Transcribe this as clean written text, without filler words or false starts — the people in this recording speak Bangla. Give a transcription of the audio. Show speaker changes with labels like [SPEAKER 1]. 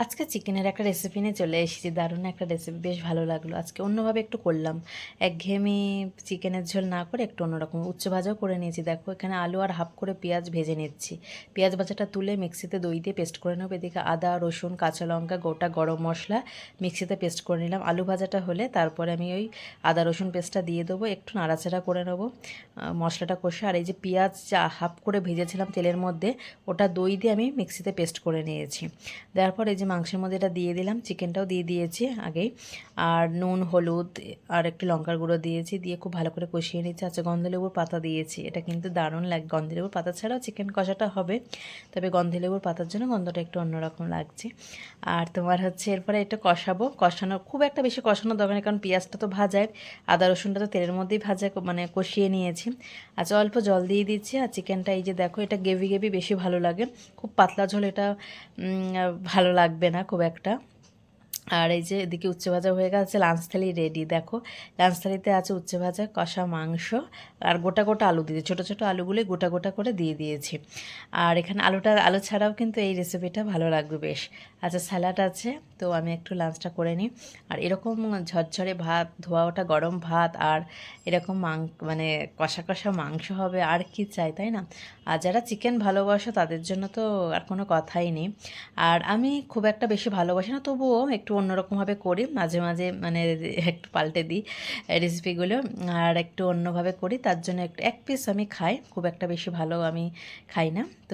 [SPEAKER 1] আজকে চিকেনের একটা রেসিপি নিয়ে চলে এসেছি, দারুণ একটা রেসিপি, বেশ ভালো লাগলো। আজকে অন্যভাবে একটু করলাম, একঘেয়েমি চিকেনের ঝোল না করে একটু অন্যরকম উচ্চ ভাজাও করে নিয়েছি। দেখো এখানে আলু আর হাফ করে পেঁয়াজ ভেজে নিচ্ছি। পেঁয়াজ ভাজাটা তুলে মিক্সিতে দই দিয়ে পেস্ট করে নেবো। এদিকে আদা রসুন কাঁচা লঙ্কা গোটা গরম মশলা মিক্সিতে পেস্ট করে নিলাম। আলু ভাজাটা হলে তারপরে আমি ওই আদা রসুন পেস্টটা দিয়ে দেবো, একটু নাড়াচাড়া করে নেবো মশলাটা কষে। আর এই যে পেঁয়াজ যা হাফ করে ভেজেছিলাম তেলের মধ্যে, ওটা দই দিয়ে আমি মিক্সিতে পেস্ট করে নিয়েছি। দেওয়ার পর এই যে মাংসের মধ্যে এটা দিয়ে দিলাম, চিকেনটাও দিয়ে দিয়েছি আগেই। আর নুন হলুদ আর একটু লঙ্কার গুঁড়ো দিয়েছি, দিয়ে খুব ভালো করে কষিয়ে নিচ্ছি। আচ্ছা, গন্ধলেবুর পাতা দিয়েছি, এটা কিন্তু দারুণ লাগে। গন্ধলেবুর পাতা ছাড়াও চিকেন কষাটা হবে, তবে গন্ধলেবুর পাতার জন্য গন্ধটা একটু অন্যরকম লাগছে। আর তোমার হচ্ছে এরপরে এটা কষাবো। কষানো খুব একটা বেশি কষানো দরকার নেই, কারণ পেঁয়াজটা তো ভাজায়, আদা রসুনটা তো তেলের মধ্যেই ভাজা মানে কষিয়ে নিয়েছি। আচ্ছা, অল্প জল দিয়ে দিচ্ছি। আর চিকেনটা এই যে দেখো, এটা গ্রেভি গ্রেভি বেশি ভালো লাগে, খুব পাতলা ঝোল এটা ভালো লাগবে না খুব একটা। আর এই যে এদিকে উচ্ছে ভাজা হয়ে গেছে, লাঞ্চ থালি রেডি। দেখো লাঞ্চ থালিতে আছে উচ্ছে ভাজা, কষা মাংস আর গোটা গোটা আলু দিয়েছি, ছোটো ছোটো আলুগুলি গোটা গোটা করে দিয়ে দিয়েছি। আর এখানে আলু ছাড়াও কিন্তু এই রেসিপিটা ভালো লাগবে বেশ। আচ্ছা, স্যালাড আছে, তো আমি একটু লাঞ্চটা করে নিই। আর এরকম ঝরঝরে ভাত, ধোয়া ওঠা গরম ভাত, আর এরকম মানে কষা কষা মাংস হবে, আর কি চাই, তাই না? আর যারা চিকেন ভালোবাসো তাদের জন্য তো আর কোনো কথাই নেই। আর আমি খুব একটা বেশি ভালোবাসি না, তবুও একটু অন্যরকমভাবে করি মাঝে মাঝে, মানে একটু পাল্টে দিই রেসিপিগুলো, আর একটু অন্যভাবে করি। তার জন্য একটু এক পিস আমি খাই, খুব একটা বেশি ভালো আমি খাই না। তো